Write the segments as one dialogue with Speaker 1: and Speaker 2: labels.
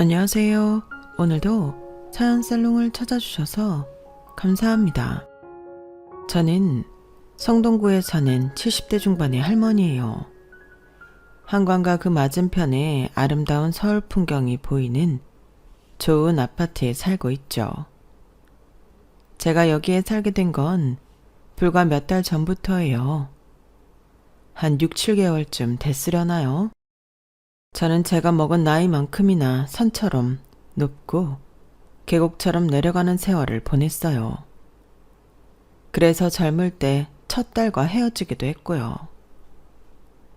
Speaker 1: 안녕하세요. 오늘도 사연살롱을 찾아주셔서 감사합니다. 저는 성동구에 사는 70대 중반의 할머니예요. 한강과 그 맞은편에 아름다운 서울 풍경이 보이는 좋은 아파트에 살고 있죠. 제가 여기에 살게 된 건 불과 몇 달 전부터예요. 한 6, 7개월쯤 됐으려나요? 저는 제가 먹은 나이만큼이나 산처럼 높고 계곡처럼 내려가는 세월을 보냈어요. 그래서 젊을 때 첫 딸과 헤어지기도 했고요.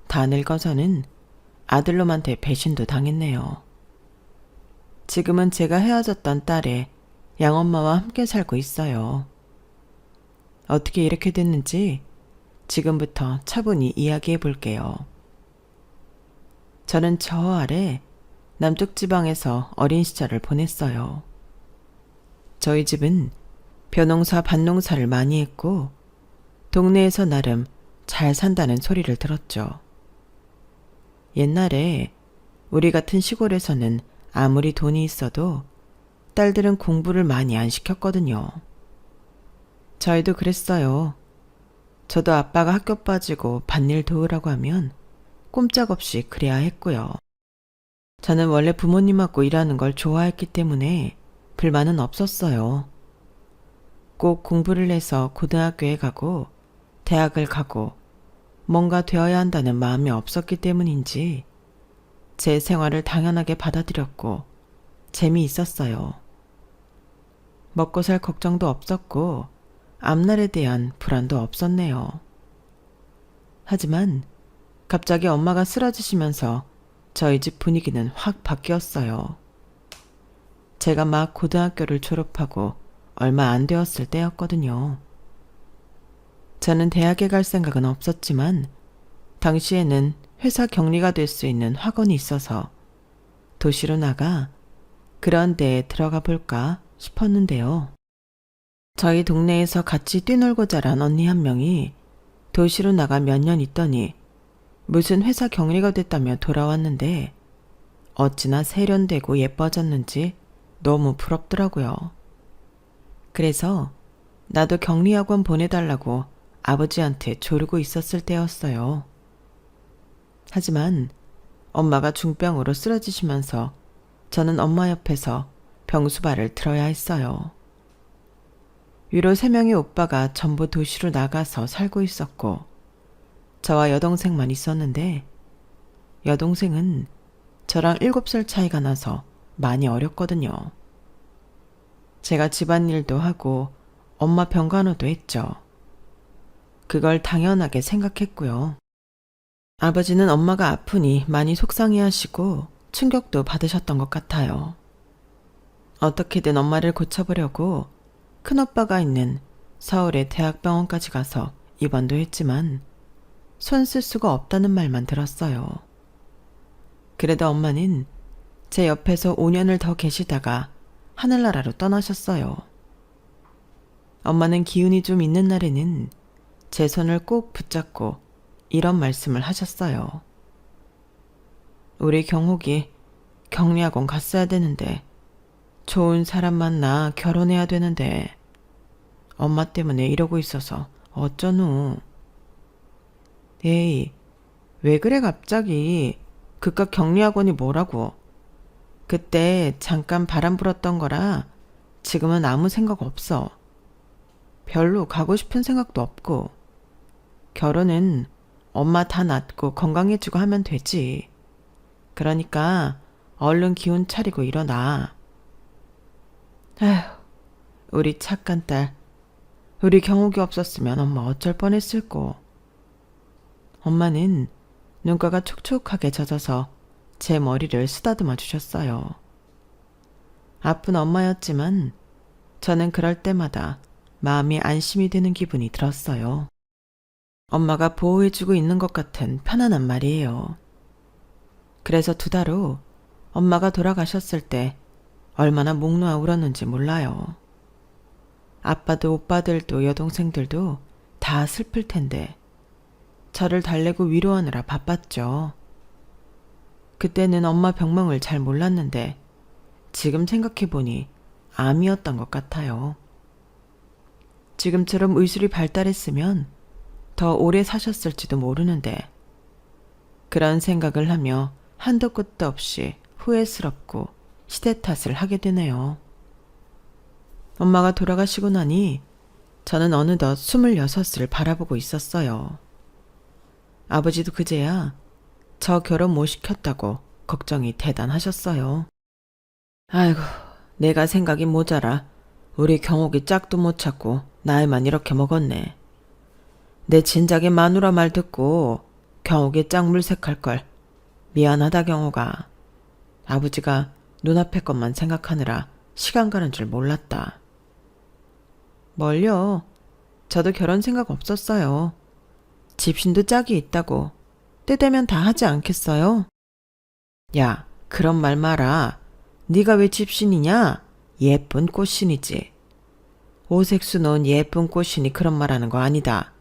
Speaker 1: 다 늙어서는 아들놈한테 배신도 당했네요. 지금은 제가 헤어졌던 딸의 양엄마와 함께 살고 있어요. 어떻게 이렇게 됐는지 지금부터 차분히 이야기해 볼게요. 저는 저 아래 남쪽 지방에서 어린 시절을 보냈어요. 저희 집은 벼농사 밭농사를 많이 했고 동네에서 나름 잘 산다는 소리를 들었죠. 옛날에 우리 같은 시골에서는 아무리 돈이 있어도 딸들은 공부를 많이 안 시켰거든요. 저희도 그랬어요. 저도 아빠가 학교 빠지고 밭일 도우라고 하면 꼼짝없이 그래야 했고요. 저는 원래 부모님하고 일하는 걸 좋아했기 때문에 불만은 없었어요. 꼭 공부를 해서 고등학교에 가고 대학을 가고 뭔가 되어야 한다는 마음이 없었기 때문인지 제 생활을 당연하게 받아들였고 재미있었어요. 먹고 살 걱정도 없었고 앞날에 대한 불안도 없었네요. 하지만 갑자기 엄마가 쓰러지시면서 저희 집 분위기는 확 바뀌었어요. 제가 막 고등학교를 졸업하고 얼마 안 되었을 때였거든요. 저는 대학에 갈 생각은 없었지만 당시에는 회사 격리가 될 수 있는 학원이 있어서 도시로 나가 그런 데에 들어가 볼까 싶었는데요. 저희 동네에서 같이 뛰놀고 자란 언니 한 명이 도시로 나가 몇 년 있더니 무슨 회사 격리가 됐다며 돌아왔는데 어찌나 세련되고 예뻐졌는지 너무 부럽더라고요. 그래서 나도 격리학원 보내달라고 아버지한테 조르고 있었을 때였어요. 하지만 엄마가 중병으로 쓰러지시면서 저는 엄마 옆에서 병수발을 들어야 했어요. 위로 3명의 오빠가 전부 도시로 나가서 살고 있었고 저와 여동생만 있었는데 여동생은 저랑 7살 차이가 나서 많이 어렸거든요. 제가 집안일도 하고 엄마 병간호도 했죠. 그걸 당연하게 생각했고요. 아버지는 엄마가 아프니 많이 속상해하시고 충격도 받으셨던 것 같아요. 어떻게든 엄마를 고쳐보려고 큰오빠가 있는 서울의 대학병원까지 가서 입원도 했지만 손 쓸 수가 없다는 말만 들었어요. 그래도 엄마는 제 옆에서 5년을 더 계시다가 하늘나라로 떠나셨어요. 엄마는 기운이 좀 있는 날에는 제 손을 꼭 붙잡고 이런 말씀을 하셨어요. 우리 경옥이 격리학원 갔어야 되는데 좋은 사람 만나 결혼해야 되는데 엄마 때문에 이러고 있어서 어쩌누. 에이, 왜 그래 갑자기. 그깟 격리학원이 뭐라고. 그때 잠깐 바람 불었던 거라 지금은 아무 생각 없어. 별로 가고 싶은 생각도 없고. 결혼은 엄마 다 낫고 건강해지고 하면 되지. 그러니까 얼른 기운 차리고 일어나. 아휴, 우리 착한 딸. 우리 경옥이 없었으면 엄마 어쩔 뻔했을꼬. 엄마는 눈가가 촉촉하게 젖어서 제 머리를 쓰다듬어 주셨어요. 아픈 엄마였지만 저는 그럴 때마다 마음이 안심이 되는 기분이 들었어요. 엄마가 보호해주고 있는 것 같은 편안한 말이에요. 그래서 2달 후 엄마가 돌아가셨을 때 얼마나 목 놓아 울었는지 몰라요. 아빠도 오빠들도 여동생들도 다 슬플 텐데 저를 달래고 위로하느라 바빴죠. 그때는 엄마 병명을 잘 몰랐는데 지금 생각해보니 암이었던 것 같아요. 지금처럼 의술이 발달했으면 더 오래 사셨을지도 모르는데 그런 생각을 하며 한도 끝도 없이 후회스럽고 시대 탓을 하게 되네요. 엄마가 돌아가시고 나니 저는 어느덧 26을 바라보고 있었어요. 아버지도 그제야 저 결혼 못 시켰다고 걱정이 대단하셨어요. 아이고, 내가 생각이 모자라 우리 경옥이 짝도 못 찾고 나이만 이렇게 먹었네. 내 진작에 마누라 말 듣고 경옥이 짝 물색할 걸. 미안하다 경옥아. 아버지가 눈앞의 것만 생각하느라 시간 가는 줄 몰랐다. 뭘요? 저도 결혼 생각 없었어요. 집신도 짝이 있다고 때 되면 다 하지 않겠어요? 야, 그런 말 마라. 네가 왜 집신이냐? 예쁜 꽃신이지. 오색수 넣은 예쁜 꽃신이 그런 말하는 거 아니다.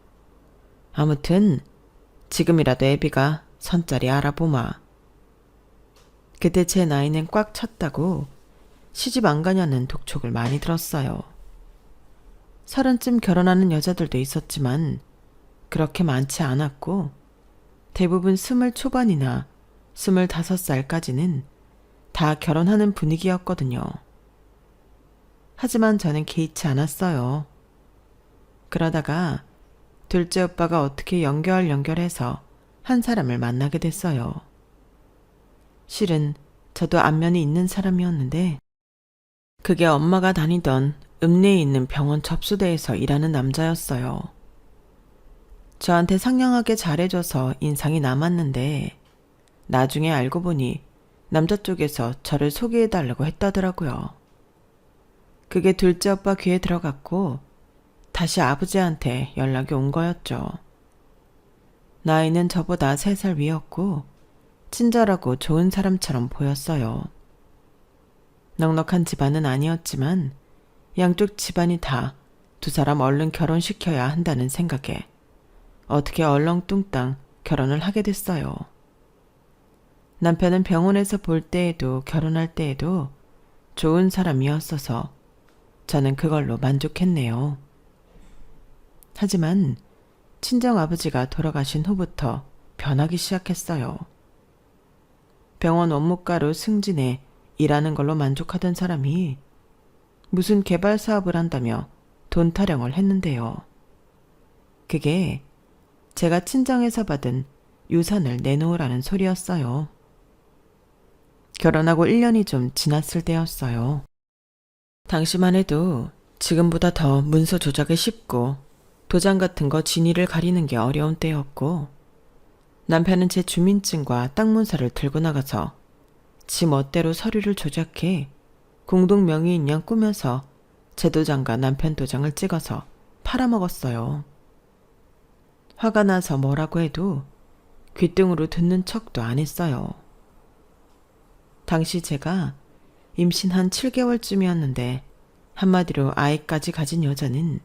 Speaker 1: 아무튼 지금이라도 애비가 선자리 알아보마. 그때 제 나이는 꽉 찼다고 시집 안 가냐는 독촉을 많이 들었어요. 30쯤 결혼하는 여자들도 있었지만 그렇게 많지 않았고 대부분 20 초반이나 25살까지는 다 결혼하는 분위기였거든요. 하지만 저는 개의치 않았어요. 그러다가 둘째 오빠가 어떻게 연결해서 한 사람을 만나게 됐어요. 실은 저도 안면이 있는 사람이었는데 그게 엄마가 다니던 읍내에 있는 병원 접수대에서 일하는 남자였어요. 저한테 상냥하게 잘해줘서 인상이 남았는데 나중에 알고 보니 남자 쪽에서 저를 소개해달라고 했다더라고요. 그게 둘째 오빠 귀에 들어갔고 다시 아버지한테 연락이 온 거였죠. 나이는 저보다 3살 위였고 친절하고 좋은 사람처럼 보였어요. 넉넉한 집안은 아니었지만 양쪽 집안이 다 두 사람 얼른 결혼시켜야 한다는 생각에 어떻게 얼렁뚱땅 결혼을 하게 됐어요. 남편은 병원에서 볼 때에도 결혼할 때에도 좋은 사람이었어서 저는 그걸로 만족했네요. 하지만 친정아버지가 돌아가신 후부터 변하기 시작했어요. 병원 원무과로 승진해 일하는 걸로 만족하던 사람이 무슨 개발 사업을 한다며 돈 타령을 했는데요. 그게 제가 친정에서 받은 유산을 내놓으라는 소리였어요. 결혼하고 1년이 좀 지났을 때였어요. 당시만 해도 지금보다 더 문서 조작이 쉽고 도장 같은 거 진위를 가리는 게 어려운 때였고 남편은 제 주민증과 땅 문서를 들고 나가서 지 멋대로 서류를 조작해 공동 명의인 양 꾸며서 제 도장과 남편 도장을 찍어서 팔아먹었어요. 화가 나서 뭐라고 해도 귓등으로 듣는 척도 안 했어요. 당시 제가 임신 한 7개월쯤이었는데 한마디로 아이까지 가진 여자는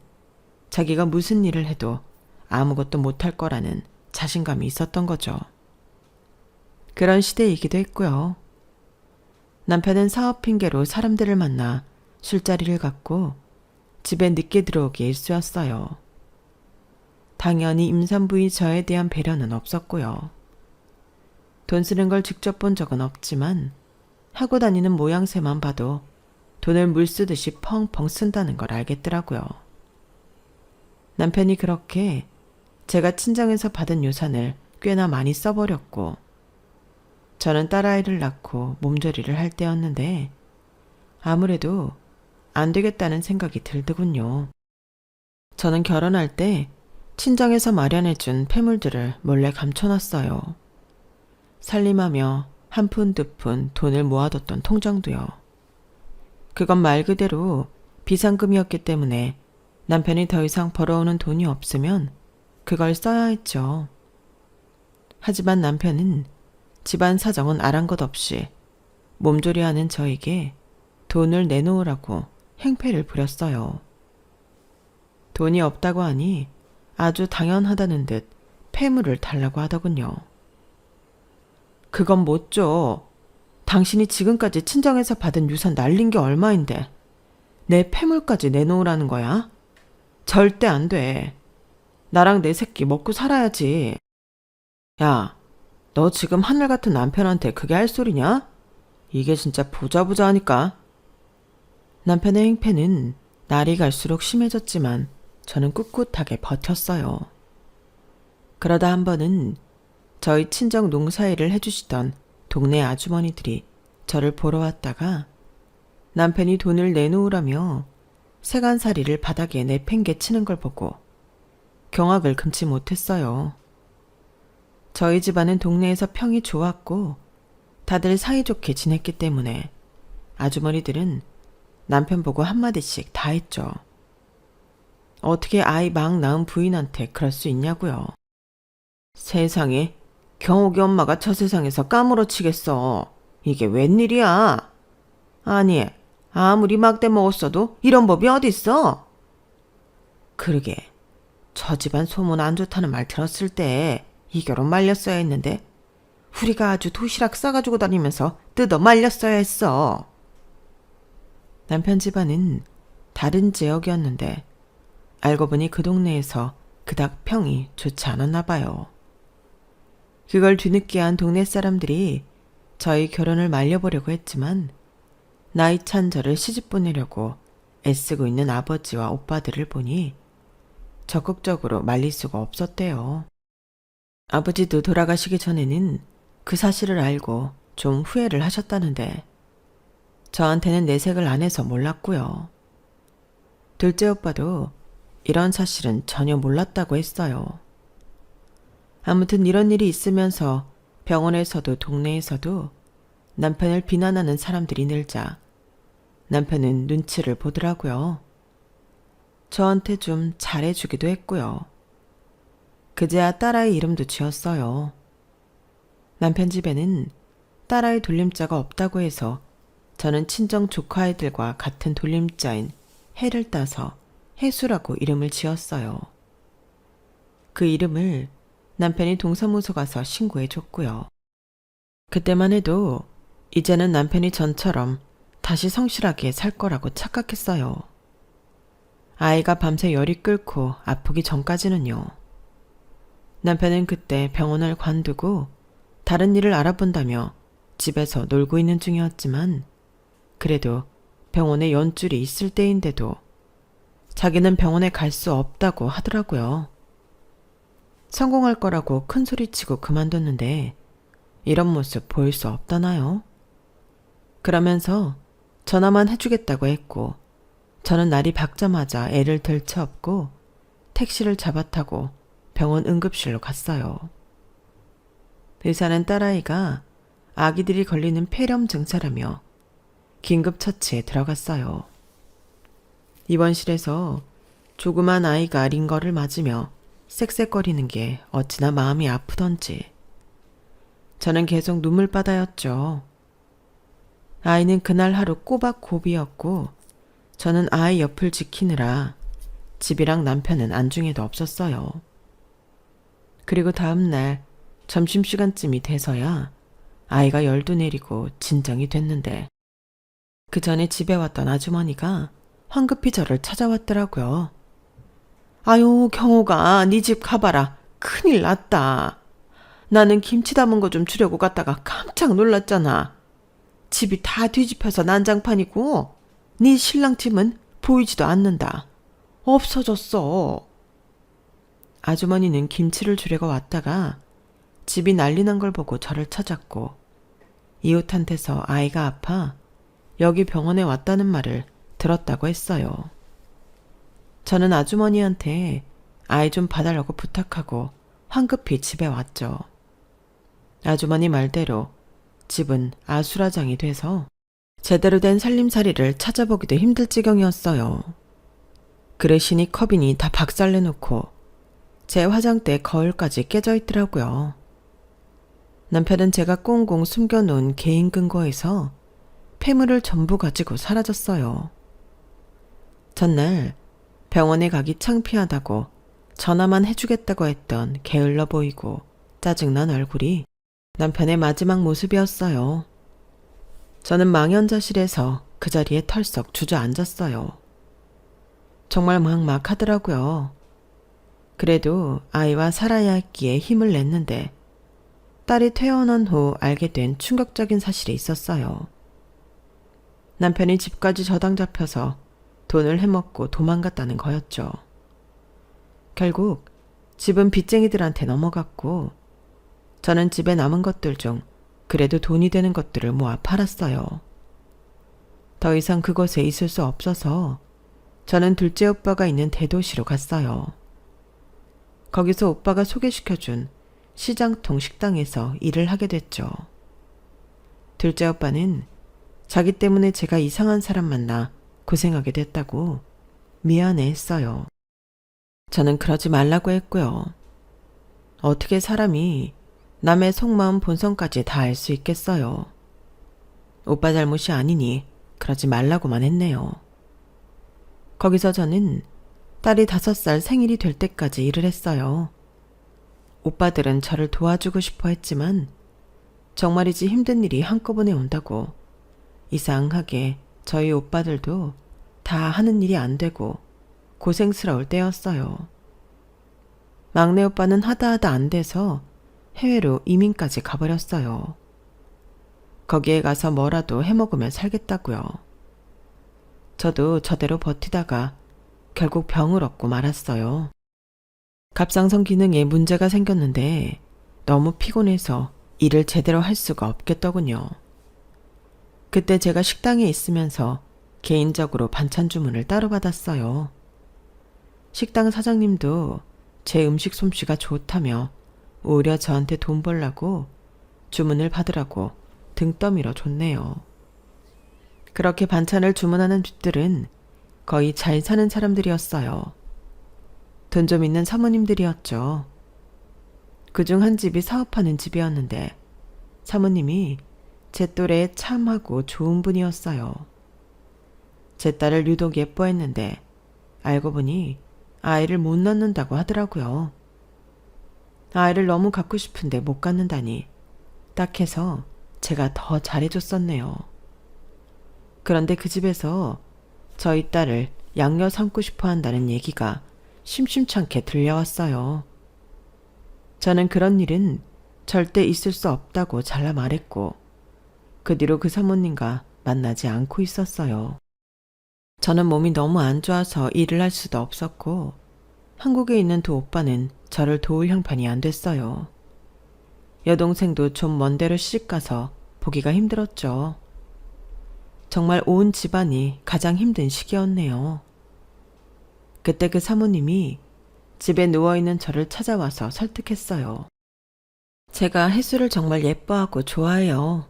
Speaker 1: 자기가 무슨 일을 해도 아무것도 못할 거라는 자신감이 있었던 거죠. 그런 시대이기도 했고요. 남편은 사업 핑계로 사람들을 만나 술자리를 갖고 집에 늦게 들어오기 일쑤였어요. 당연히 임산부인 저에 대한 배려는 없었고요. 돈 쓰는 걸 직접 본 적은 없지만 하고 다니는 모양새만 봐도 돈을 물 쓰듯이 펑펑 쓴다는 걸 알겠더라고요. 남편이 그렇게 제가 친정에서 받은 유산을 꽤나 많이 써버렸고 저는 딸아이를 낳고 몸조리를 할 때였는데 아무래도 안 되겠다는 생각이 들더군요. 저는 결혼할 때 친정에서 마련해준 폐물들을 몰래 감춰놨어요. 살림하며 한 푼 두 푼 돈을 모아뒀던 통장도요. 그건 말 그대로 비상금이었기 때문에 남편이 더 이상 벌어오는 돈이 없으면 그걸 써야 했죠. 하지만 남편은 집안 사정은 아랑곳 없이 몸조리하는 저에게 돈을 내놓으라고 행패를 부렸어요. 돈이 없다고 하니 아주 당연하다는 듯 폐물을 달라고 하더군요. 그건 못 줘. 당신이 지금까지 친정에서 받은 유산 날린 게 얼마인데 내 폐물까지 내놓으라는 거야? 절대 안 돼. 나랑 내 새끼 먹고 살아야지. 야, 너 지금 하늘 같은 남편한테 그게 할 소리냐? 이게 진짜 보자보자 하니까. 남편의 행패는 날이 갈수록 심해졌지만 저는 꿋꿋하게 버텼어요. 그러다 한 번은 저희 친정 농사일을 해주시던 동네 아주머니들이 저를 보러 왔다가 남편이 돈을 내놓으라며 세간살이를 바닥에 내팽개치는 걸 보고 경악을 금치 못했어요. 저희 집안은 동네에서 평이 좋았고 다들 사이좋게 지냈기 때문에 아주머니들은 남편 보고 한마디씩 다 했죠. 어떻게 아이 막 낳은 부인한테 그럴 수 있냐고요. 세상에, 경옥이 엄마가 저 세상에서 까무러치겠어. 이게 웬일이야? 아니, 아무리 막대 먹었어도 이런 법이 어딨어? 그러게, 저 집안 소문 안 좋다는 말 들었을 때 이 결혼 말렸어야 했는데 우리가 아주 도시락 싸가지고 다니면서 뜯어 말렸어야 했어. 남편 집안은 다른 지역이었는데 알고 보니 그 동네에서 그닥 평이 좋지 않았나 봐요. 그걸 뒤늦게 한 동네 사람들이 저희 결혼을 말려보려고 했지만 나이 찬 저를 시집 보내려고 애쓰고 있는 아버지와 오빠들을 보니 적극적으로 말릴 수가 없었대요. 아버지도 돌아가시기 전에는 그 사실을 알고 좀 후회를 하셨다는데 저한테는 내색을 안 해서 몰랐고요. 둘째 오빠도 이런 사실은 전혀 몰랐다고 했어요. 아무튼 이런 일이 있으면서 병원에서도 동네에서도 남편을 비난하는 사람들이 늘자 남편은 눈치를 보더라고요. 저한테 좀 잘해주기도 했고요. 그제야 딸아이 이름도 지었어요. 남편 집에는 딸아이 돌림자가 없다고 해서 저는 친정 조카 아이들과 같은 돌림자인 해를 따서 해수라고 이름을 지었어요. 그 이름을 남편이 동사무소 가서 신고해줬고요. 그때만 해도 이제는 남편이 전처럼 다시 성실하게 살 거라고 착각했어요. 아이가 밤새 열이 끓고 아프기 전까지는요. 남편은 그때 병원을 관두고 다른 일을 알아본다며 집에서 놀고 있는 중이었지만 그래도 병원에 연줄이 있을 때인데도 자기는 병원에 갈 수 없다고 하더라고요. 성공할 거라고 큰 소리치고 그만뒀는데 이런 모습 보일 수 없다나요? 그러면서 전화만 해주겠다고 했고 저는 날이 밝자마자 애를 들쳐업고 택시를 잡아타고 병원 응급실로 갔어요. 의사는 딸아이가 아기들이 걸리는 폐렴 증세라며 긴급처치에 들어갔어요. 입원실에서 조그만 아이가 링거를 맞으며 쌕쌕거리는 게 어찌나 마음이 아프던지 저는 계속 눈물바다였죠. 아이는 그날 하루 꼬박 고비였고 저는 아이 옆을 지키느라 집이랑 남편은 안중에도 없었어요. 그리고 다음날 점심시간쯤이 돼서야 아이가 열도 내리고 진정이 됐는데 그 전에 집에 왔던 아주머니가 황급히 저를 찾아왔더라고요. 아유, 경호가 네 집 가봐라. 큰일 났다. 나는 김치 담은 거 좀 주려고 갔다가 깜짝 놀랐잖아. 집이 다 뒤집혀서 난장판이고 네 신랑 집은 보이지도 않는다. 없어졌어. 아주머니는 김치를 주려고 왔다가 집이 난리 난 걸 보고 저를 찾았고 이웃한테서 아이가 아파 여기 병원에 왔다는 말을 들었다고 했어요. 저는 아주머니한테 아이 좀 봐달라고 부탁하고 황급히 집에 왔죠. 아주머니 말대로 집은 아수라장이 돼서 제대로 된 살림살이를 찾아보기도 힘들 지경이었어요. 그릇이니 컵이니 다 박살내놓고 제 화장대 거울까지 깨져 있더라고요. 남편은 제가 꽁꽁 숨겨놓은 개인 금고에서 폐물을 전부 가지고 사라졌어요. 전날 병원에 가기 창피하다고 전화만 해주겠다고 했던 게을러 보이고 짜증난 얼굴이 남편의 마지막 모습이었어요. 저는 망연자실해서 그 자리에 털썩 주저앉았어요. 정말 막막하더라고요. 그래도 아이와 살아야 했기에 힘을 냈는데 딸이 퇴원한 후 알게 된 충격적인 사실이 있었어요. 남편이 집까지 저당 잡혀서 돈을 해먹고 도망갔다는 거였죠. 결국 집은 빚쟁이들한테 넘어갔고 저는 집에 남은 것들 중 그래도 돈이 되는 것들을 모아 팔았어요. 더 이상 그곳에 있을 수 없어서 저는 둘째 오빠가 있는 대도시로 갔어요. 거기서 오빠가 소개시켜준 시장통 식당에서 일을 하게 됐죠. 둘째 오빠는 자기 때문에 제가 이상한 사람 만나 고생하게 됐다고 미안해 했어요. 저는 그러지 말라고 했고요. 어떻게 사람이 남의 속마음 본성까지 다 알 수 있겠어요. 오빠 잘못이 아니니 그러지 말라고만 했네요. 거기서 저는 딸이 5살 생일이 될 때까지 일을 했어요. 오빠들은 저를 도와주고 싶어 했지만 정말이지 힘든 일이 한꺼번에 온다고 이상하게 저희 오빠들도 다 하는 일이 안 되고 고생스러울 때였어요. 막내 오빠는 하다 안 돼서 해외로 이민까지 가버렸어요. 거기에 가서 뭐라도 해먹으며 살겠다고요. 저도 저대로 버티다가 결국 병을 얻고 말았어요. 갑상선 기능에 문제가 생겼는데 너무 피곤해서 일을 제대로 할 수가 없겠더군요. 그때 제가 식당에 있으면서 개인적으로 반찬 주문을 따로 받았어요. 식당 사장님도 제 음식 솜씨가 좋다며 오히려 저한테 돈 벌라고 주문을 받으라고 등 떠밀어 줬네요. 그렇게 반찬을 주문하는 집들은 거의 잘 사는 사람들이었어요. 돈 좀 있는 사모님들이었죠. 그중 한 집이 사업하는 집이었는데 사모님이 제 또래에 참하고 좋은 분이었어요. 제 딸을 유독 예뻐했는데 알고 보니 아이를 못 낳는다고 하더라고요. 아이를 너무 갖고 싶은데 못 갖는다니 딱해서 제가 더 잘해줬었네요. 그런데 그 집에서 저희 딸을 양녀 삼고 싶어 한다는 얘기가 심심찮게 들려왔어요. 저는 그런 일은 절대 있을 수 없다고 잘라 말했고 그 뒤로 그 사모님과 만나지 않고 있었어요. 저는 몸이 너무 안 좋아서 일을 할 수도 없었고 한국에 있는 두 오빠는 저를 도울 형편이 안 됐어요. 여동생도 좀 먼 데로 시집가서 보기가 힘들었죠. 정말 온 집안이 가장 힘든 시기였네요. 그때 그 사모님이 집에 누워있는 저를 찾아와서 설득했어요. 제가 혜수를 정말 예뻐하고 좋아해요.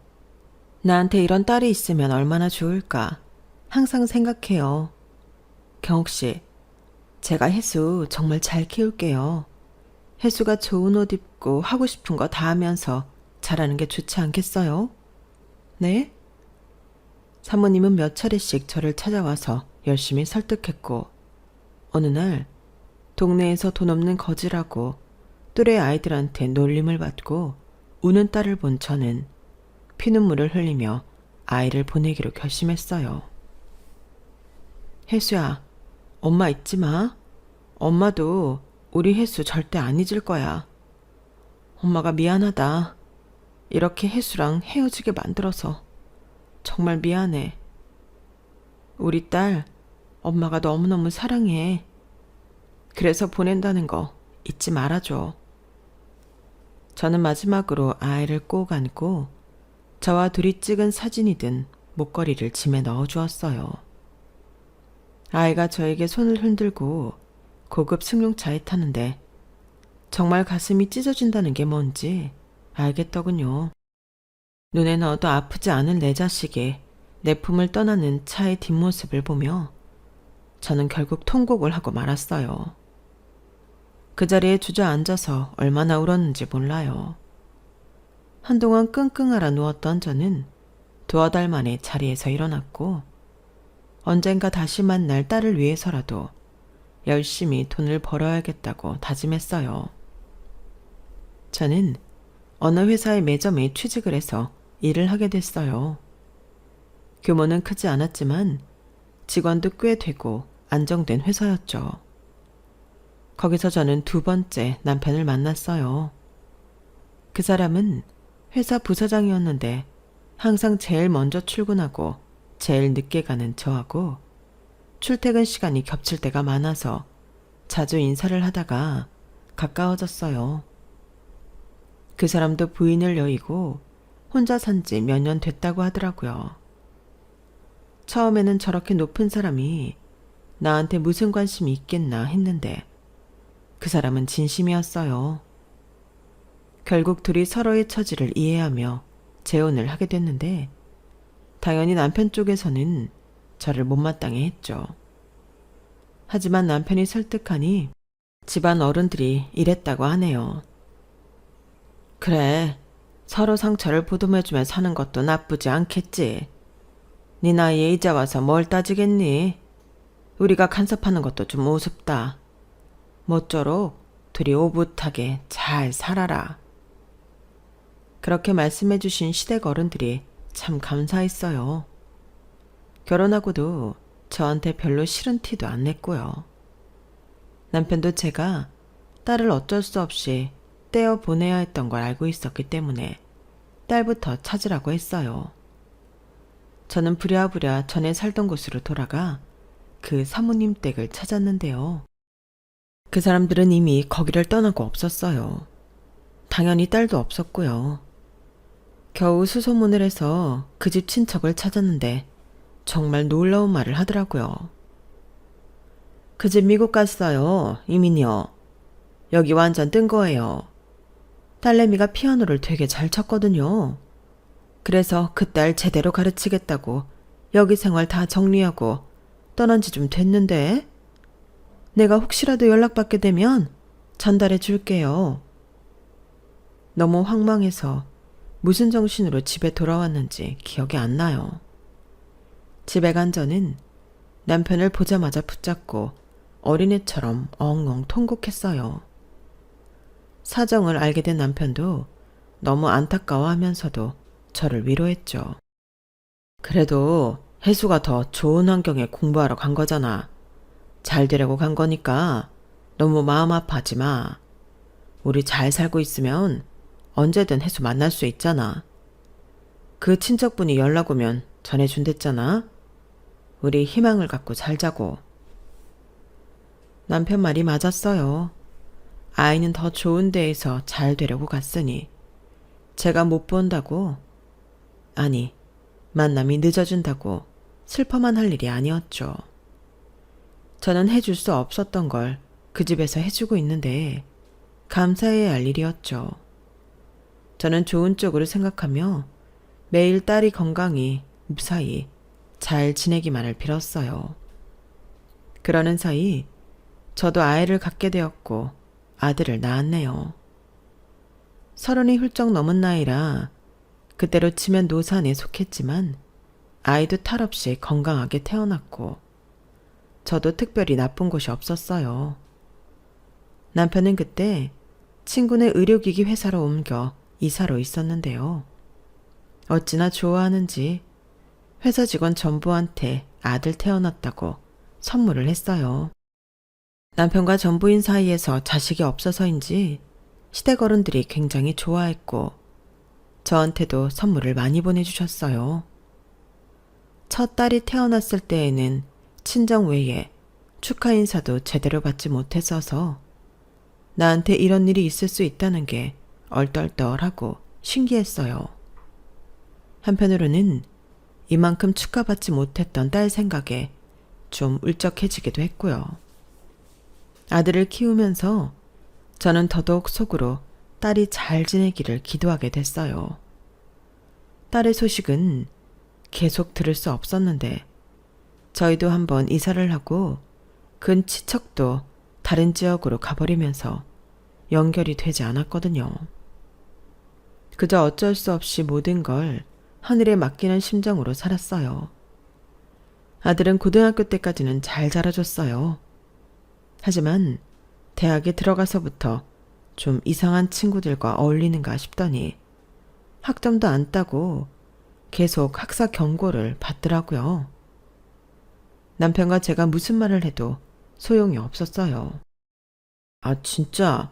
Speaker 1: 나한테 이런 딸이 있으면 얼마나 좋을까 항상 생각해요. 경옥 씨, 제가 혜수 정말 잘 키울게요. 혜수가 좋은 옷 입고 하고 싶은 거 다 하면서 잘하는 게 좋지 않겠어요? 네? 사모님은 몇 차례씩 저를 찾아와서 열심히 설득했고 어느 날 동네에서 돈 없는 거지라고 또래 아이들한테 놀림을 받고 우는 딸을 본 저는 피눈물을 흘리며 아이를 보내기로 결심했어요. 혜수야, 엄마 잊지 마. 엄마도 우리 혜수 절대 안 잊을 거야. 엄마가 미안하다. 이렇게 혜수랑 헤어지게 만들어서 정말 미안해. 우리 딸 엄마가 너무너무 사랑해. 그래서 보낸다는 거 잊지 말아줘. 저는 마지막으로 아이를 꼭 안고 저와 둘이 찍은 사진이 든 목걸이를 짐에 넣어주었어요. 아이가 저에게 손을 흔들고 고급 승용차에 타는데 정말 가슴이 찢어진다는 게 뭔지 알겠더군요. 눈에 넣어도 아프지 않은 내 자식이 내 품을 떠나는 차의 뒷모습을 보며 저는 결국 통곡을 하고 말았어요. 그 자리에 주저앉아서 얼마나 울었는지 몰라요. 한동안 끙끙 앓아 누웠던 저는 2달 만에 자리에서 일어났고 언젠가 다시 만날 딸을 위해서라도 열심히 돈을 벌어야겠다고 다짐했어요. 저는 어느 회사의 매점에 취직을 해서 일을 하게 됐어요. 규모는 크지 않았지만 직원도 꽤 되고 안정된 회사였죠. 거기서 저는 두 번째 남편을 만났어요. 그 사람은 회사 부사장이었는데 항상 제일 먼저 출근하고 제일 늦게 가는 저하고 출퇴근 시간이 겹칠 때가 많아서 자주 인사를 하다가 가까워졌어요. 그 사람도 부인을 여의고 혼자 산 지 몇 년 됐다고 하더라고요. 처음에는 저렇게 높은 사람이 나한테 무슨 관심이 있겠나 했는데 그 사람은 진심이었어요. 결국 둘이 서로의 처지를 이해하며 재혼을 하게 됐는데 당연히 남편 쪽에서는 저를 못마땅해 했죠. 하지만 남편이 설득하니 집안 어른들이 이랬다고 하네요. 그래, 서로 상처를 보듬어주며 사는 것도 나쁘지 않겠지. 네 나이에 이제 와서 뭘 따지겠니? 우리가 간섭하는 것도 좀 우습다. 모쪼록 둘이 오붓하게 잘 살아라. 그렇게 말씀해 주신 시댁 어른들이 참 감사했어요. 결혼하고도 저한테 별로 싫은 티도 안 냈고요. 남편도 제가 딸을 어쩔 수 없이 떼어 보내야 했던 걸 알고 있었기 때문에 딸부터 찾으라고 했어요. 저는 부랴부랴 전에 살던 곳으로 돌아가 그 사모님 댁을 찾았는데요. 그 사람들은 이미 거기를 떠나고 없었어요. 당연히 딸도 없었고요. 겨우 수소문을 해서 그 집 친척을 찾았는데 정말 놀라운 말을 하더라고요. 그 집 미국 갔어요, 이민이요. 여기 완전 뜬 거예요. 딸내미가 피아노를 되게 잘 쳤거든요. 그래서 그 딸 제대로 가르치겠다고 여기 생활 다 정리하고 떠난 지 좀 됐는데 내가 혹시라도 연락받게 되면 전달해 줄게요. 너무 황망해서 무슨 정신으로 집에 돌아왔는지 기억이 안 나요. 집에 간 저는 남편을 보자마자 붙잡고 어린애처럼 엉엉 통곡했어요. 사정을 알게 된 남편도 너무 안타까워하면서도 저를 위로했죠. 그래도 혜수가 더 좋은 환경에 공부하러 간 거잖아. 잘 되려고 간 거니까 너무 마음 아파하지 마. 우리 잘 살고 있으면 언제든 혜수 만날 수 있잖아. 그 친척분이 연락 오면 전해준댔잖아. 우리 희망을 갖고 살자고. 남편 말이 맞았어요. 아이는 더 좋은 데에서 잘 되려고 갔으니 제가 못 본다고, 아니 만남이 늦어진다고 슬퍼만 할 일이 아니었죠. 저는 해줄 수 없었던 걸 그 집에서 해주고 있는데 감사해야 할 일이었죠. 저는 좋은 쪽으로 생각하며 매일 딸이 건강히 무사히 잘 지내기만을 빌었어요. 그러는 사이 저도 아이를 갖게 되었고 아들을 낳았네요. 30이 훌쩍 넘은 나이라 그때로 치면 노산에 속했지만 아이도 탈 없이 건강하게 태어났고 저도 특별히 나쁜 곳이 없었어요. 남편은 그때 친구네 의료기기 회사로 옮겨 이사로 있었는데요. 어찌나 좋아하는지 회사 직원 전부한테 아들 태어났다고 선물을 했어요. 남편과 전부인 사이에서 자식이 없어서인지 시댁 어른들이 굉장히 좋아했고 저한테도 선물을 많이 보내주셨어요. 첫 딸이 태어났을 때에는 친정 외에 축하 인사도 제대로 받지 못했어서 나한테 이런 일이 있을 수 있다는 게 얼떨떨하고 신기했어요. 한편으로는 이만큼 축하받지 못했던 딸 생각에 좀 울적해지기도 했고요. 아들을 키우면서 저는 더더욱 속으로 딸이 잘 지내기를 기도하게 됐어요. 딸의 소식은 계속 들을 수 없었는데 저희도 한번 이사를 하고 근 친척도 다른 지역으로 가버리면서 연결이 되지 않았거든요. 그저 어쩔 수 없이 모든 걸 하늘에 맡기는 심정으로 살았어요. 아들은 고등학교 때까지는 잘 자라줬어요. 하지만 대학에 들어가서부터 좀 이상한 친구들과 어울리는가 싶더니 학점도 안 따고 계속 학사 경고를 받더라고요. 남편과 제가 무슨 말을 해도 소용이 없었어요. 아, 진짜.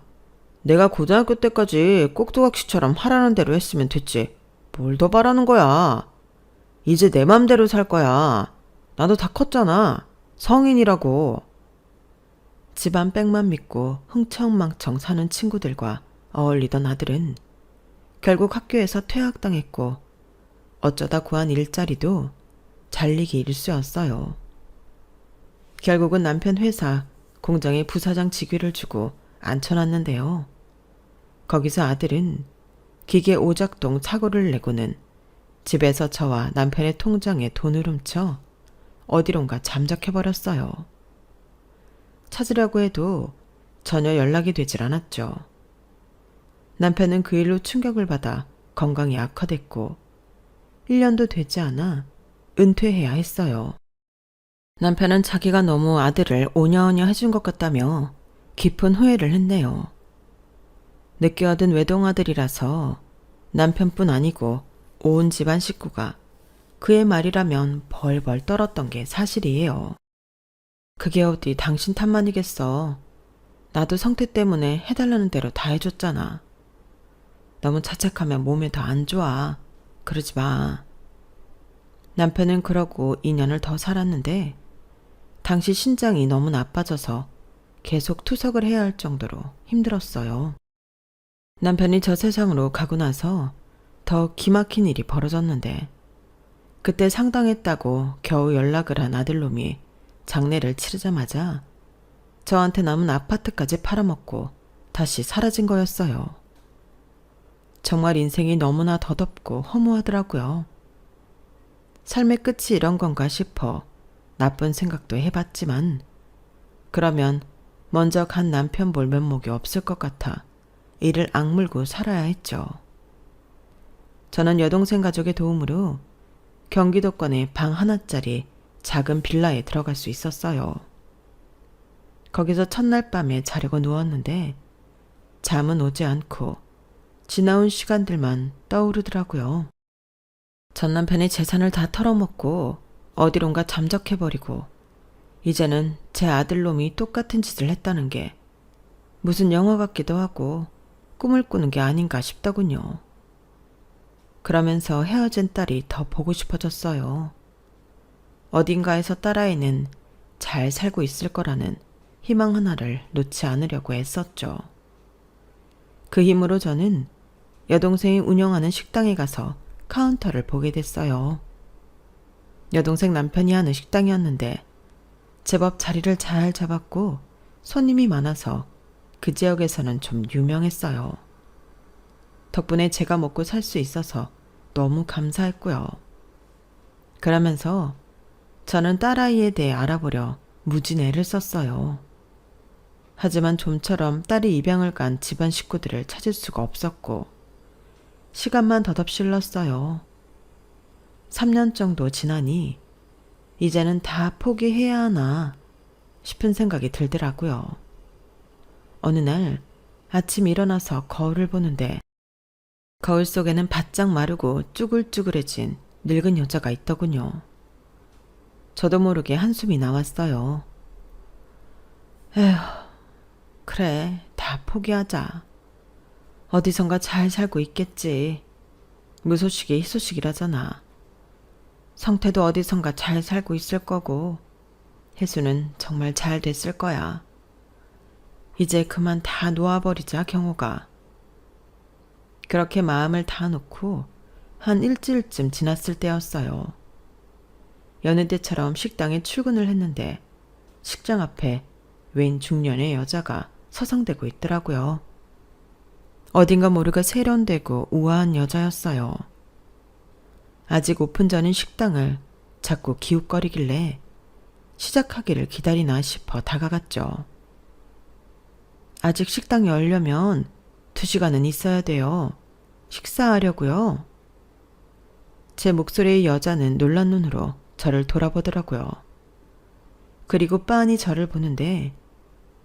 Speaker 1: 내가 고등학교 때까지 꼭두각시처럼 하라는 대로 했으면 됐지. 뭘 더 바라는 거야. 이제 내 맘대로 살 거야. 나도 다 컸잖아. 성인이라고. 집안 백만 믿고 흥청망청 사는 친구들과 어울리던 아들은 결국 학교에서 퇴학당했고 어쩌다 구한 일자리도 잘리기 일쑤였어요. 결국은 남편 회사 공장에 부사장 직위를 주고 앉혀놨는데요. 거기서 아들은 기계 오작동 사고를 내고는 집에서 저와 남편의 통장에 돈을 훔쳐 어디론가 잠적해버렸어요. 찾으려고 해도 전혀 연락이 되질 않았죠. 남편은 그 일로 충격을 받아 건강이 악화됐고 1년도 되지 않아 은퇴해야 했어요. 남편은 자기가 너무 아들을 오냐오냐 해준 것 같다며 깊은 후회를 했네요. 늦게 얻은 외동아들이라서 남편뿐 아니고 온 집안 식구가 그의 말이라면 벌벌 떨었던 게 사실이에요. 그게 어디 당신 탓만이겠어. 나도 성태 때문에 해달라는 대로 다 해줬잖아. 너무 자책하면 몸에 더 안 좋아. 그러지 마. 남편은 그러고 2년을 더 살았는데 당시 신장이 너무 나빠져서 계속 투석을 해야 할 정도로 힘들었어요. 남편이 저 세상으로 가고 나서 더 기막힌 일이 벌어졌는데 그때 상당했다고 겨우 연락을 한 아들놈이 장례를 치르자마자 저한테 남은 아파트까지 팔아먹고 다시 사라진 거였어요. 정말 인생이 너무나 더덥고 허무하더라고요. 삶의 끝이 이런 건가 싶어 나쁜 생각도 해봤지만 그러면 먼저 간 남편 볼 면목이 없을 것 같아 이를 악물고 살아야 했죠. 저는 여동생 가족의 도움으로 경기도권의 방 하나짜리 작은 빌라에 들어갈 수 있었어요. 거기서 첫날 밤에 자려고 누웠는데 잠은 오지 않고 지나온 시간들만 떠오르더라고요. 전 남편의 재산을 다 털어먹고 어디론가 잠적해버리고 이제는 제 아들놈이 똑같은 짓을 했다는 게 무슨 영화 같기도 하고 꿈을 꾸는 게 아닌가 싶더군요. 그러면서 헤어진 딸이 더 보고 싶어졌어요. 어딘가에서 딸아이는 잘 살고 있을 거라는 희망 하나를 놓지 않으려고 애썼죠. 그 힘으로 저는 여동생이 운영하는 식당에 가서 카운터를 보게 됐어요. 여동생 남편이 하는 식당이었는데 제법 자리를 잘 잡았고 손님이 많아서 그 지역에서는 좀 유명했어요. 덕분에 제가 먹고 살 수 있어서 너무 감사했고요. 그러면서 저는 딸아이에 대해 알아보려 무진 애를 썼어요. 하지만 좀처럼 딸이 입양을 간 집안 식구들을 찾을 수가 없었고 시간만 더덥실렀어요. 3년 정도 지나니 이제는 다 포기해야 하나 싶은 생각이 들더라고요. 어느 날 아침 일어나서 거울을 보는데 거울 속에는 바짝 마르고 쭈글쭈글해진 늙은 여자가 있더군요. 저도 모르게 한숨이 나왔어요. 에휴, 그래, 다 포기하자. 어디선가 잘 살고 있겠지. 무소식이 희소식이라잖아. 성태도 어디선가 잘 살고 있을 거고 혜수는 정말 잘 됐을 거야. 이제 그만 다 놓아버리자, 경호가. 그렇게 마음을 다 놓고 한 일주일쯤 지났을 때였어요. 여느 때처럼 식당에 출근을 했는데 식장 앞에 웬 중년의 여자가 서성대고 있더라고요. 어딘가 모르게 세련되고 우아한 여자였어요. 아직 오픈 전인 식당을 자꾸 기웃거리길래 시작하기를 기다리나 싶어 다가갔죠. 아직 식당이 열려면 2시간은 있어야 돼요. 식사하려고요. 제 목소리의 여자는 놀란 눈으로 저를 돌아보더라고요. 그리고 빤히 저를 보는데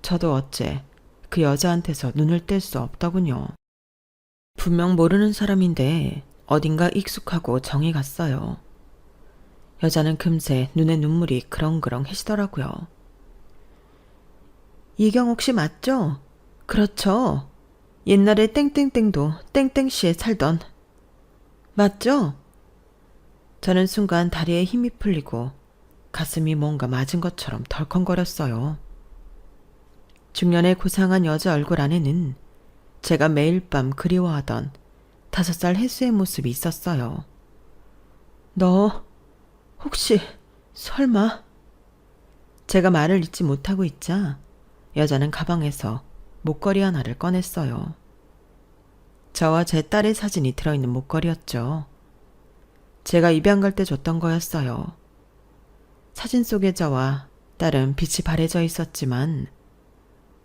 Speaker 1: 저도 어째 그 여자한테서 눈을 뗄 수 없더군요. 분명 모르는 사람인데 어딘가 익숙하고 정이 갔어요. 여자는 금세 눈에 눈물이 그렁그렁해지더라고요. 이경옥 씨 맞죠? 그렇죠. 옛날에 땡땡땡도 땡땡시에 살던. 맞죠? 저는 순간 다리에 힘이 풀리고 가슴이 뭔가 맞은 것처럼 덜컹거렸어요. 중년의 고상한 여자 얼굴 안에는 제가 매일 밤 그리워하던 5살 혜수의 모습이 있었어요. 너 혹시 설마? 제가 말을 잇지 못하고 있자 여자는 가방에서 목걸이 하나를 꺼냈어요. 저와 제 딸의 사진이 들어있는 목걸이였죠. 제가 입양 갈 때 줬던 거였어요. 사진 속의 저와 딸은 빛이 바래져 있었지만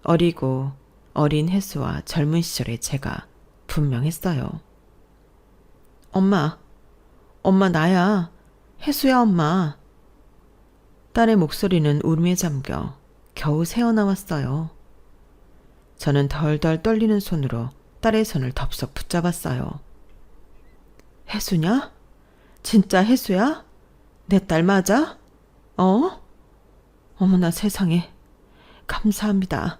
Speaker 1: 어리고 어린 혜수와 젊은 시절의 제가 분명했어요. 엄마 나야. 혜수야 엄마. 딸의 목소리는 울음에 잠겨 겨우 새어나왔어요. 저는 덜덜 떨리는 손으로 딸의 손을 덥석 붙잡았어요. 혜수냐? 진짜 혜수야? 내 딸 맞아? 어? 어머나 세상에. 감사합니다.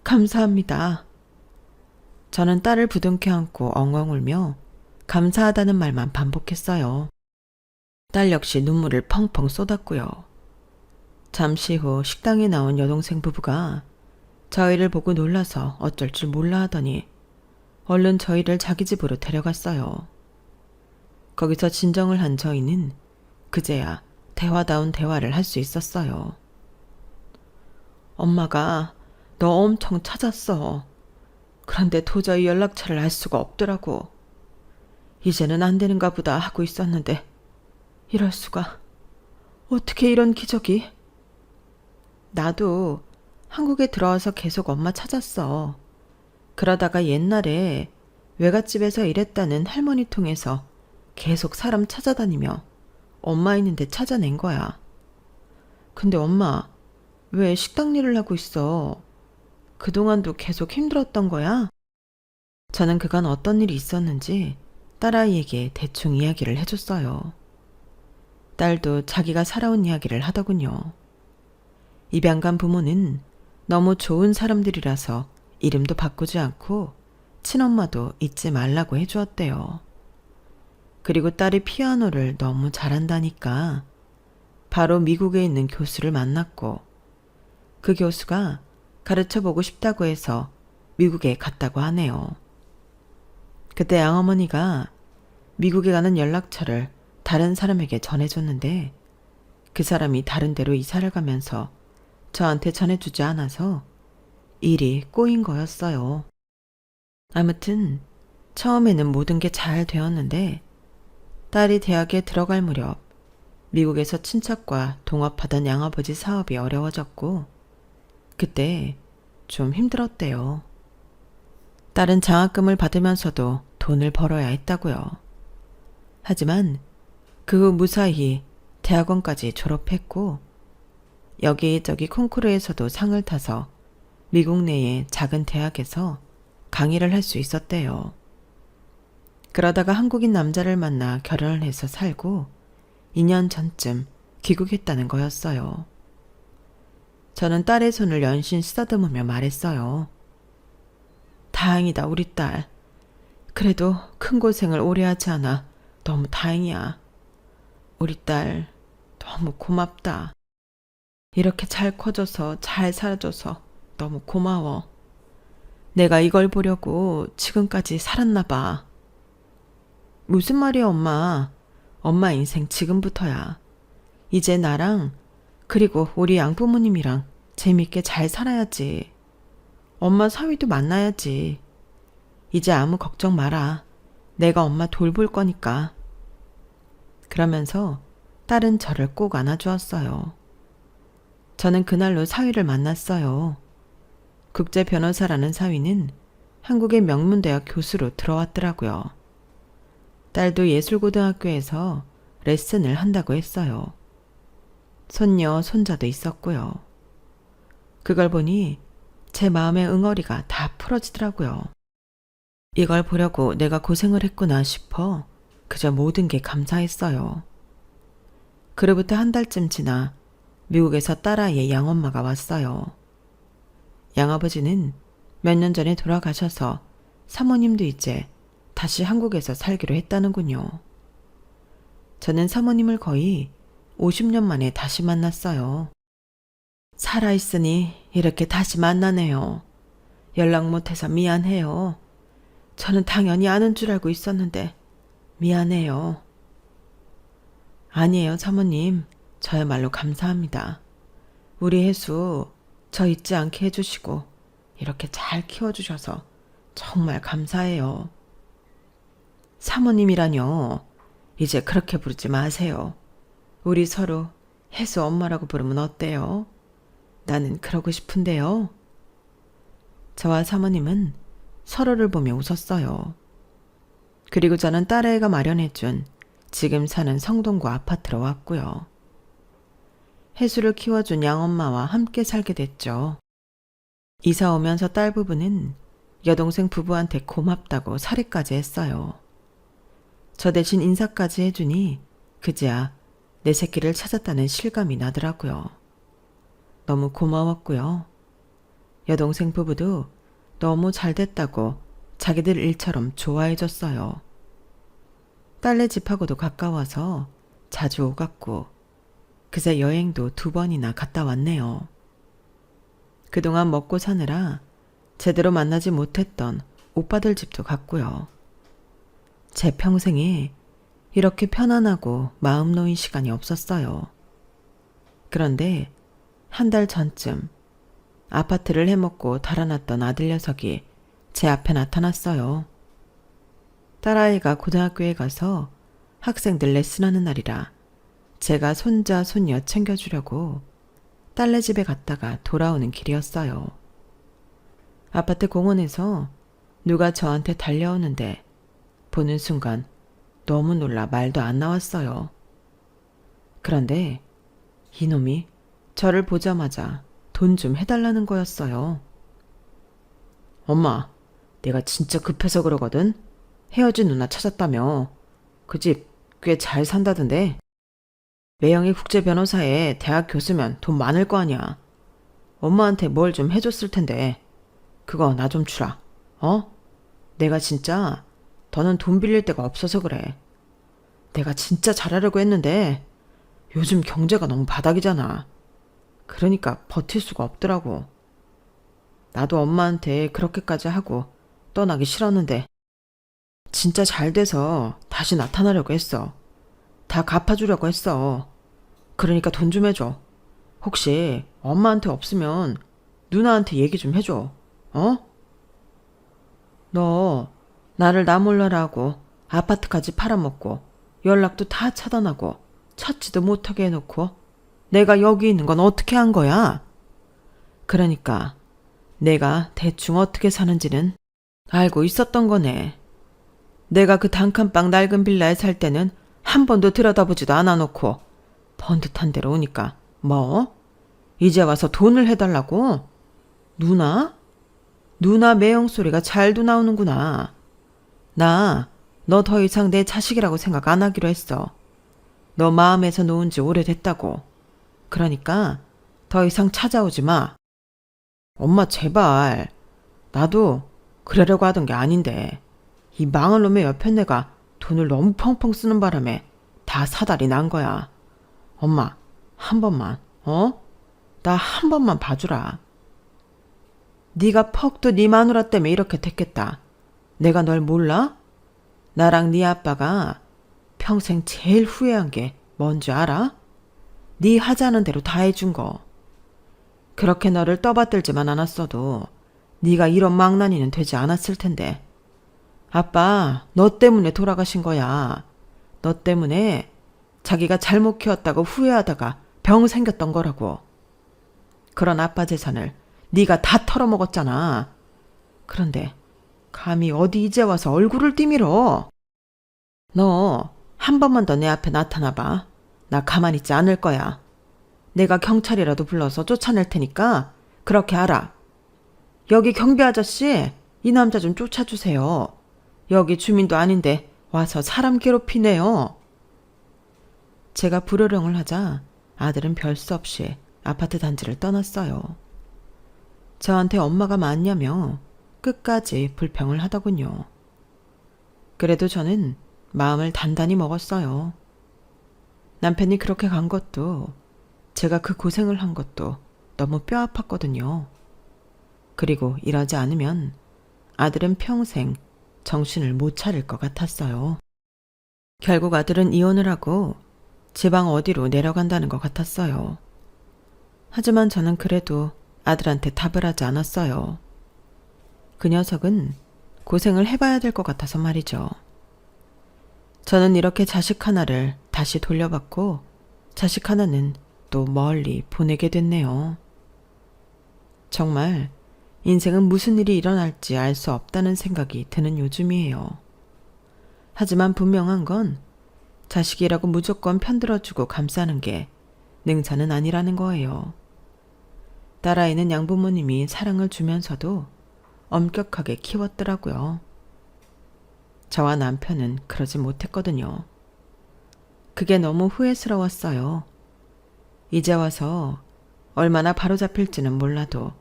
Speaker 1: 감사합니다. 저는 딸을 부둥켜 안고 엉엉 울며 감사하다는 말만 반복했어요. 딸 역시 눈물을 펑펑 쏟았고요. 잠시 후 식당에 나온 여동생 부부가 저희를 보고 놀라서 어쩔 줄 몰라 하더니 얼른 저희를 자기 집으로 데려갔어요. 거기서 진정을 한 저희는 그제야 대화다운 대화를 할 수 있었어요. 엄마가 너 엄청 찾았어. 그런데 도저히 연락처를 알 수가 없더라고. 이제는 안 되는가 보다 하고 있었는데 이럴 수가. 어떻게 이런 기적이? 나도 한국에 들어와서 계속 엄마 찾았어. 그러다가 옛날에 외갓집에서 일했다는 할머니 통해서 계속 사람 찾아다니며 엄마 있는데 찾아낸 거야. 근데 엄마, 왜 식당 일을 하고 있어? 그동안도 계속 힘들었던 거야? 저는 그간 어떤 일이 있었는지 딸아이에게 대충 이야기를 해줬어요. 딸도 자기가 살아온 이야기를 하더군요. 입양간 부모는 너무 좋은 사람들이라서 이름도 바꾸지 않고 친엄마도 잊지 말라고 해주었대요. 그리고 딸이 피아노를 너무 잘한다니까 바로 미국에 있는 교수를 만났고 그 교수가 가르쳐보고 싶다고 해서 미국에 갔다고 하네요. 그때 양어머니가 미국에 가는 연락처를 다른 사람에게 전해줬는데 그 사람이 다른 데로 이사를 가면서 저한테 전해주지 않아서 일이 꼬인 거였어요. 아무튼 처음에는 모든 게 잘 되었는데 딸이 대학에 들어갈 무렵 미국에서 친척과 동업하던 양아버지 사업이 어려워졌고 그때 좀 힘들었대요. 딸은 장학금을 받으면서도 돈을 벌어야 했다고요. 하지만 그 후 무사히 대학원까지 졸업했고 여기저기 콩쿠르에서도 상을 타서 미국 내의 작은 대학에서 강의를 할 수 있었대요. 그러다가 한국인 남자를 만나 결혼을 해서 살고 2년 전쯤 귀국했다는 거였어요. 저는 딸의 손을 연신 쓰다듬으며 말했어요. 다행이다 우리 딸. 그래도 큰 고생을 오래 하지 않아 너무 다행이야. 우리 딸 너무 고맙다. 이렇게 잘 커져서 잘 살아줘서 너무 고마워. 내가 이걸 보려고 지금까지 살았나 봐. 무슨 말이야 엄마. 엄마 인생 지금부터야. 이제 나랑 그리고 우리 양부모님이랑 재밌게 잘 살아야지. 엄마 사위도 만나야지. 이제 아무 걱정 마라. 내가 엄마 돌볼 거니까. 그러면서 딸은 저를 꼭 안아주었어요. 저는 그날로 사위를 만났어요. 국제 변호사라는 사위는 한국의 명문대학 교수로 들어왔더라고요. 딸도 예술고등학교에서 레슨을 한다고 했어요. 손녀, 손자도 있었고요. 그걸 보니 제 마음의 응어리가 다 풀어지더라고요. 이걸 보려고 내가 고생을 했구나 싶어 그저 모든 게 감사했어요. 그로부터 한 달쯤 지나 미국에서 딸아이의 양엄마가 왔어요. 양아버지는 몇 년 전에 돌아가셔서 사모님도 이제 다시 한국에서 살기로 했다는군요. 저는 사모님을 거의 50년 만에 다시 만났어요. 살아있으니 이렇게 다시 만나네요. 연락 못해서 미안해요. 저는 당연히 아는 줄 알고 있었는데 미안해요. 아니에요, 사모님. 저야말로 감사합니다. 우리 혜수 저 잊지 않게 해주시고 이렇게 잘 키워주셔서 정말 감사해요. 사모님이라뇨. 이제 그렇게 부르지 마세요. 우리 서로 혜수 엄마라고 부르면 어때요? 나는 그러고 싶은데요. 저와 사모님은 서로를 보며 웃었어요. 그리고 저는 딸아이가 마련해준 지금 사는 성동구 아파트로 왔고요. 혜수를 키워준 양엄마와 함께 살게 됐죠. 이사 오면서 딸 부부는 여동생 부부한테 고맙다고 사례까지 했어요. 저 대신 인사까지 해주니 그제야 내 새끼를 찾았다는 실감이 나더라고요. 너무 고마웠고요. 여동생 부부도 너무 잘됐다고 자기들 일처럼 좋아해줬어요. 딸네 집하고도 가까워서 자주 오갔고 그새 여행도 2번이나 갔다 왔네요. 그동안 먹고 사느라 제대로 만나지 못했던 오빠들 집도 갔고요. 제 평생에 이렇게 편안하고 마음 놓인 시간이 없었어요. 그런데 한 달 전쯤 아파트를 해먹고 달아났던 아들 녀석이 제 앞에 나타났어요. 딸아이가 고등학교에 가서 학생들 레슨하는 날이라 제가 손자 손녀 챙겨주려고 딸네 집에 갔다가 돌아오는 길이었어요. 아파트 공원에서 누가 저한테 달려오는데 보는 순간 너무 놀라 말도 안 나왔어요. 그런데 이놈이 저를 보자마자 돈 좀 해달라는 거였어요. 엄마, 내가 진짜 급해서 그러거든. 헤어진 누나 찾았다며. 그 집 꽤 잘 산다던데. 매형이 국제 변호사에 대학 교수면 돈 많을 거 아니야. 엄마한테 뭘 좀 해줬을 텐데. 그거 나 좀 주라. 어? 내가 진짜 더는 돈 빌릴 데가 없어서 그래. 내가 진짜 잘하려고 했는데 요즘 경제가 너무 바닥이잖아. 그러니까 버틸 수가 없더라고. 나도 엄마한테 그렇게까지 하고 떠나기 싫었는데 진짜 잘 돼서 다시 나타나려고 했어. 다 갚아주려고 했어. 그러니까 돈 좀 해줘. 혹시 엄마한테 없으면 누나한테 얘기 좀 해줘. 어? 너 나를 나 몰라라고 아파트까지 팔아먹고 연락도 다 차단하고 찾지도 못하게 해놓고 내가 여기 있는 건 어떻게 한 거야? 그러니까 내가 대충 어떻게 사는지는 알고 있었던 거네. 내가 그 단칸방 낡은 빌라에 살 때는 한 번도 들여다보지도 않아 놓고 번듯한 데로 오니까 뭐? 이제 와서 돈을 해달라고? 누나? 누나 매형 소리가 잘도 나오는구나. 나 너 더 이상 내 자식이라고 생각 안 하기로 했어. 너 마음에서 놓은 지 오래됐다고. 그러니까 더 이상 찾아오지 마. 엄마 제발. 나도 그러려고 하던 게 아닌데 이 망할 놈의 옆에 내가 돈을 너무 펑펑 쓰는 바람에 다 사달이 난 거야. 엄마 한 번만 나 한 번만 봐주라. 네가 퍽도 네 마누라 때문에 이렇게 됐겠다. 내가 널 몰라? 나랑 네 아빠가 평생 제일 후회한 게 뭔지 알아? 네 하자는 대로 다 해준 거. 그렇게 너를 떠받들지만 않았어도 네가 이런 망나니는 되지 않았을 텐데. 아빠 너 때문에 돌아가신 거야. 너 때문에 자기가 잘못 키웠다고 후회하다가 병 생겼던 거라고. 그런 아빠 재산을 네가 다 털어먹었잖아. 그런데 감히 어디 이제 와서 얼굴을 띠밀어. 너 한 번만 더 내 앞에 나타나봐. 나 가만히 있지 않을 거야. 내가 경찰이라도 불러서 쫓아낼 테니까 그렇게 알아. 여기 경비 아저씨, 이 남자 좀 쫓아주세요. 여기 주민도 아닌데 와서 사람 괴롭히네요. 제가 불호령을 하자 아들은 별 수 없이 아파트 단지를 떠났어요. 저한테 엄마가 맞냐며 끝까지 불평을 하더군요. 그래도 저는 마음을 단단히 먹었어요. 남편이 그렇게 간 것도 제가 그 고생을 한 것도 너무 뼈 아팠거든요. 그리고 이러지 않으면 아들은 평생 정신을 못 차릴 것 같았어요. 결국 아들은 이혼을 하고 지방 어디로 내려간다는 것 같았어요. 하지만 저는 그래도 아들한테 답을 하지 않았어요. 그 녀석은 고생을 해봐야 될 것 같아서 말이죠. 저는 이렇게 자식 하나를 다시 돌려받고 자식 하나는 또 멀리 보내게 됐네요. 정말 인생은 무슨 일이 일어날지 알 수 없다는 생각이 드는 요즘이에요. 하지만 분명한 건 자식이라고 무조건 편들어주고 감싸는 게 능사는 아니라는 거예요. 딸아이는 양부모님이 사랑을 주면서도 엄격하게 키웠더라고요. 저와 남편은 그러지 못했거든요. 그게 너무 후회스러웠어요. 이제 와서 얼마나 바로잡힐지는 몰라도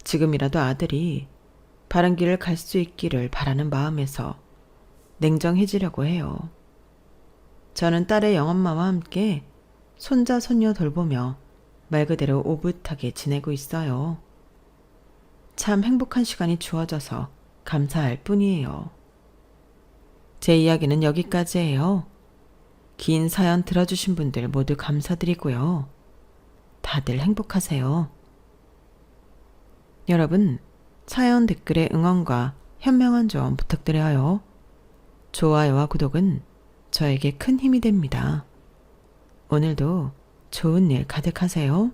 Speaker 1: 지금이라도 아들이 바른 길을 갈 수 있기를 바라는 마음에서 냉정해지려고 해요. 저는 딸의 영엄마와 함께 손자 손녀 돌보며 말 그대로 오붓하게 지내고 있어요. 참 행복한 시간이 주어져서 감사할 뿐이에요. 제 이야기는 여기까지예요. 긴 사연 들어주신 분들 모두 감사드리고요. 다들 행복하세요. 여러분, 사연 댓글에 응원과 현명한 조언 부탁드려요. 좋아요와 구독은 저에게 큰 힘이 됩니다. 오늘도 좋은 일 가득하세요.